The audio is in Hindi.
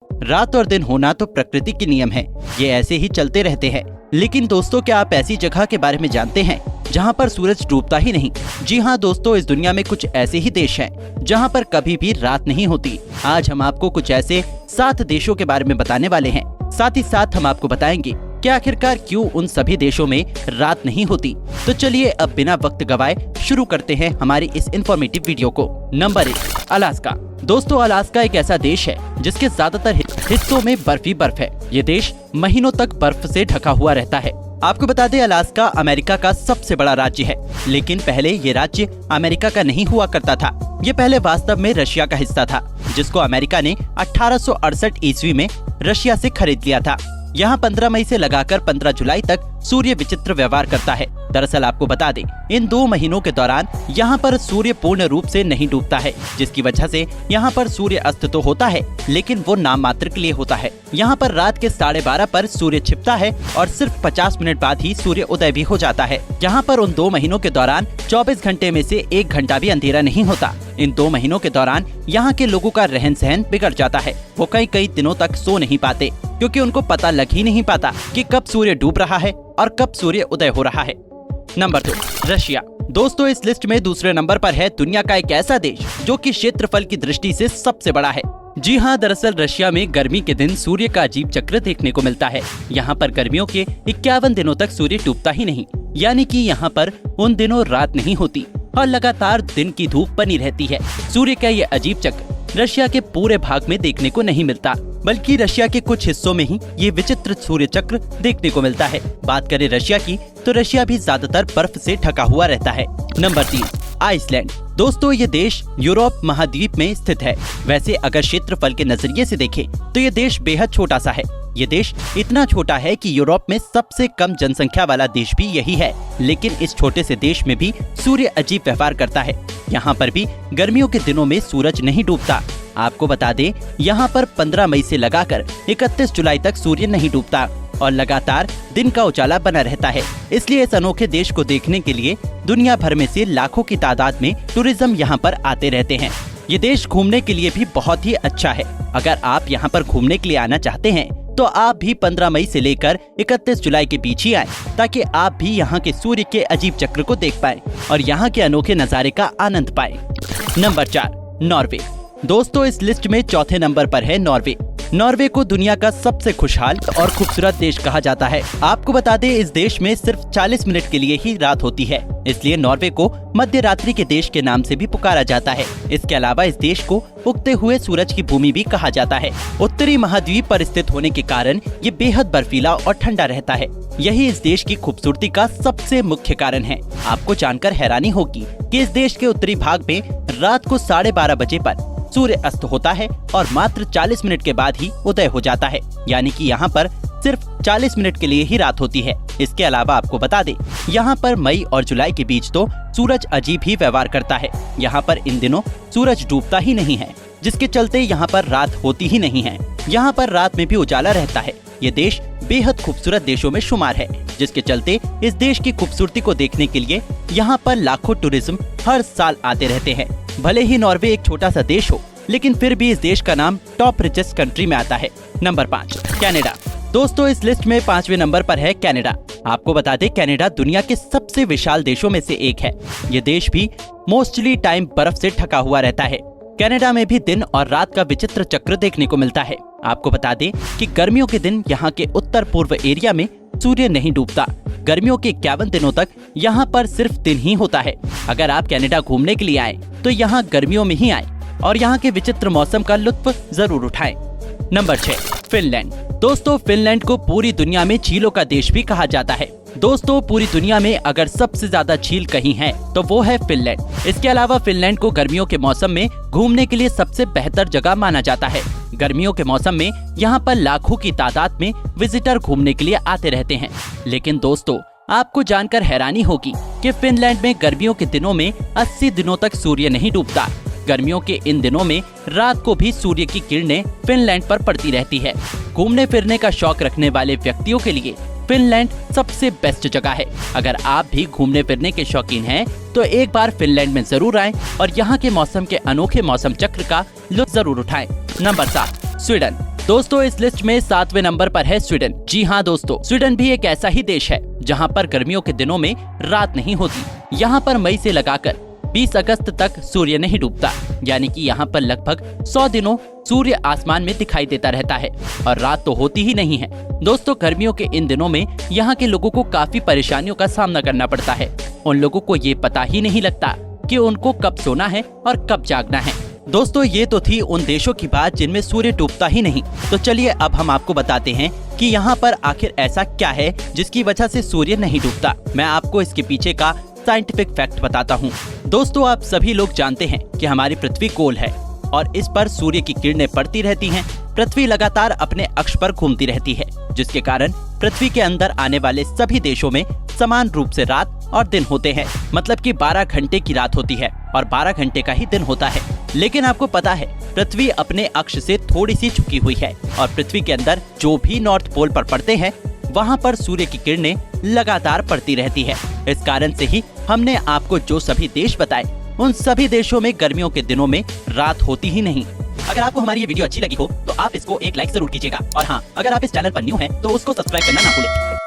रात और दिन होना तो प्रकृति के नियम है, ये ऐसे ही चलते रहते हैं। लेकिन दोस्तों, क्या आप ऐसी जगह के बारे में जानते हैं जहां पर सूरज डूबता ही नहीं? जी हाँ दोस्तों, इस दुनिया में कुछ ऐसे ही देश हैं जहां पर कभी भी रात नहीं होती। आज हम आपको कुछ ऐसे 7 देशों के बारे में बताने वाले हैं। साथ ही साथ हम आपको बताएंगे कि आखिरकार क्यों उन सभी देशों में रात नहीं होती। तो चलिए अब बिना वक्त गवाए शुरू करते हैं हमारी इस इंफॉर्मेटिव वीडियो को। Number 1, Alaska. दोस्तों, अलास्का एक ऐसा देश है जिसके ज्यादातर हिस्सों में बर्फ ही बर्फ है। ये देश महीनों तक बर्फ से ढका हुआ रहता है। आपको बता दें, अलास्का अमेरिका का सबसे बड़ा राज्य है, लेकिन पहले ये राज्य अमेरिका का नहीं हुआ करता था। ये पहले वास्तव में रशिया का हिस्सा था, जिसको अमेरिका ने 1868 ईस्वी में रशिया से खरीद लिया था। यहाँ 15 मई से लगाकर 15 जुलाई तक सूर्य विचित्र व्यवहार करता है। दरअसल आपको बता दें, इन 2 महीनों के दौरान यहाँ पर सूर्य पूर्ण रूप से नहीं डूबता है, जिसकी वजह से यहाँ पर सूर्य अस्त तो होता है, लेकिन वो नाम मात्र के लिए होता है। यहाँ पर रात के 12:30 पर सूर्य छिपता है और सिर्फ 50 मिनट बाद ही सूर्य उदय भी हो जाता है। यहाँ पर उन 2 महीनों के दौरान 24 घंटे में से 1 घंटा भी अंधेरा नहीं होता। इन 2 महीनों के दौरान यहाँ के लोगों का रहन सहन बिगड़ जाता है। वो कई दिनों तक सो नहीं पाते, क्योंकि उनको पता लग ही नहीं पाता कि कब सूर्य डूब रहा है और कब सूर्य उदय हो रहा है। Number 2, Russia. दोस्तों, इस लिस्ट में दूसरे नंबर पर है दुनिया का एक ऐसा देश जो कि क्षेत्रफल की दृष्टि से सबसे बड़ा है। जी हाँ, दरअसल रशिया में गर्मी के दिन सूर्य का अजीब चक्र देखने को मिलता है। यहाँ पर गर्मियों के 51 दिनों तक सूर्य डूबता ही नहीं, यानी कि यहाँ पर उन दिनों रात नहीं होती और लगातार दिन की धूप बनी रहती है। सूर्य का ये अजीब चक्र रशिया के पूरे भाग में देखने को नहीं मिलता, बल्कि रशिया के कुछ हिस्सों में ही ये विचित्र सूर्य चक्र देखने को मिलता है। बात करें रशिया की, तो रशिया भी ज्यादातर बर्फ से ढका हुआ रहता है। Number 3, Iceland. दोस्तों, ये देश यूरोप महाद्वीप में स्थित है। वैसे अगर क्षेत्रफल के नजरिए से देखें तो ये देश बेहद छोटा सा है। ये देश इतना छोटा है कि यूरोप में सबसे कम जनसंख्या वाला देश भी यही है। लेकिन इस छोटे से देश में भी सूर्य अजीब व्यवहार करता है। यहाँ पर भी गर्मियों के दिनों में सूरज नहीं डूबता। आपको बता दें, यहाँ पर 15 मई से लगाकर 31 जुलाई तक सूर्य नहीं डूबता और लगातार दिन का उजाला बना रहता है। इसलिए इस अनोखे देश को देखने के लिए दुनिया भर में से लाखों की तादाद में टूरिज्म यहाँ पर आते रहते हैं। ये देश घूमने के लिए भी बहुत ही अच्छा है। अगर आप यहाँ पर घूमने के लिए आना चाहते हैं तो आप भी 15 मई से लेकर 31 जुलाई के बीच ही आए, ताकि आप भी यहाँ के सूर्य के अजीब चक्र को देख पाए और यहाँ के अनोखे नज़ारे का आनंद पाए। Number 4, Norway. दोस्तों, इस लिस्ट में चौथे नंबर पर है नॉर्वे। नॉर्वे को दुनिया का सबसे खुशहाल और खूबसूरत देश कहा जाता है। आपको बता दें, इस देश में सिर्फ 40 मिनट के लिए ही रात होती है, इसलिए नॉर्वे को मध्य रात्रि के देश के नाम से भी पुकारा जाता है। इसके अलावा इस देश को उगते हुए सूरज की भूमि भी कहा जाता है। उत्तरी महाद्वीप पर स्थित होने के कारण ये बेहद बर्फीला और ठंडा रहता है। यही इस देश की खूबसूरती का सबसे मुख्य कारण है। आपको जानकर हैरानी होगी कि इस देश के उत्तरी भाग में रात को 12:30 बजे पर सूर्य अस्त होता है और मात्र 40 मिनट के बाद ही उदय हो जाता है, यानी कि यहाँ पर सिर्फ 40 मिनट के लिए ही रात होती है। इसके अलावा आपको बता दें, यहाँ पर मई और जुलाई के बीच तो सूरज अजीब ही व्यवहार करता है। यहाँ पर इन दिनों सूरज डूबता ही नहीं है, जिसके चलते यहाँ पर रात होती ही नहीं है। यहाँ पर रात में भी उजाला रहता है। ये देश बेहद खूबसूरत देशों में शुमार है, जिसके चलते इस देश की खूबसूरती को देखने के लिए यहाँ पर लाखों टूरिज्म हर साल आते रहते हैं। भले ही नॉर्वे एक छोटा सा देश हो, लेकिन फिर भी इस देश का नाम टॉप रिचेस्ट कंट्री में आता है। Number 5, Canada. दोस्तों, इस लिस्ट में 5वें नंबर पर है कनाडा। आपको बता दें, कनाडा दुनिया के सबसे विशाल देशों में से एक है। ये देश भी मोस्टली टाइम बर्फ से ढका हुआ रहता है। कनाडा में भी दिन और रात का विचित्र चक्र देखने को मिलता है। आपको बता दें कि गर्मियों के दिन यहाँ के उत्तर पूर्व एरिया में सूर्य नहीं डूबता। गर्मियों के 51 दिनों तक यहाँ पर सिर्फ दिन ही होता है। अगर आप कनाडा घूमने के लिए आए तो यहाँ गर्मियों में ही आए और यहाँ के विचित्र मौसम का लुत्फ जरूर उठाएं। Number 6, Finland. दोस्तों, फिनलैंड को पूरी दुनिया में झीलों का देश भी कहा जाता है। दोस्तों, पूरी दुनिया में अगर सबसे ज्यादा झील कहीं है तो वो है फिनलैंड। इसके अलावा फिनलैंड को गर्मियों के मौसम में घूमने के लिए सबसे बेहतर जगह माना जाता है। गर्मियों के मौसम में यहाँ पर लाखों की तादाद में विजिटर घूमने के लिए आते रहते हैं। लेकिन दोस्तों, आपको जानकर हैरानी होगी कि फिनलैंड में गर्मियों के दिनों में 80 दिनों तक सूर्य नहीं डूबता। गर्मियों के इन दिनों में रात को भी सूर्य की किरणें फिनलैंड पर पड़ती रहती है। घूमने फिरने का शौक रखने वाले व्यक्तियों के लिए फिनलैंड सबसे बेस्ट जगह है। अगर आप भी घूमने फिरने के शौकीन हैं तो एक बार फिनलैंड में जरूर आएं और यहाँ के मौसम के अनोखे मौसम चक्र का लुत्फ जरूर उठाएं। Number 7, Sweden. दोस्तों इस लिस्ट में 7वें नंबर पर है स्वीडन। जी हाँ दोस्तों, स्वीडन भी एक ऐसा ही देश है जहाँ पर गर्मियों के दिनों में रात नहीं होती। यहाँ पर मई से लगाकर 20 अगस्त तक सूर्य नहीं डूबता, यानी कि यहाँ पर लगभग 100 दिनों सूर्य आसमान में दिखाई देता रहता है और रात तो होती ही नहीं है। दोस्तों गर्मियों के इन दिनों में यहाँ के लोगों को काफी परेशानियों का सामना करना पड़ता है। उन लोगों को ये पता ही नहीं लगता कि उनको कब सोना है और कब जागना है। दोस्तों ये तो थी उन देशों की बात जिनमें सूर्य डूबता ही नहीं। तो चलिए अब हम आपको बताते हैं कि यहाँ पर आखिर ऐसा क्या है जिसकी वजह से सूर्य नहीं डूबता। मैं आपको इसके पीछे का साइंटिफिक फैक्ट बताता हूँ। दोस्तों आप सभी लोग जानते हैं कि हमारी पृथ्वी गोल है और इस पर सूर्य की किरणें पड़ती रहती हैं। पृथ्वी लगातार अपने अक्ष पर घूमती रहती है, जिसके कारण पृथ्वी के अंदर आने वाले सभी देशों में समान रूप से रात और दिन होते हैं। मतलब कि 12 घंटे की रात होती है और 12 घंटे का ही दिन होता है। लेकिन आपको पता है पृथ्वी अपने अक्ष से थोड़ी सी झुकी हुई है और पृथ्वी के अंदर जो भी नॉर्थ पोल पर पड़ते हैं वहाँ पर सूर्य की किरणें लगातार पड़ती रहती है। इस कारण से ही हमने आपको जो सभी देश बताए उन सभी देशों में गर्मियों के दिनों में रात होती ही नहीं। अगर आपको हमारी ये वीडियो अच्छी लगी हो तो आप इसको एक लाइक जरूर कीजिएगा और हाँ, अगर आप इस चैनल पर न्यू हैं तो उसको सब्सक्राइब करना ना भूलें।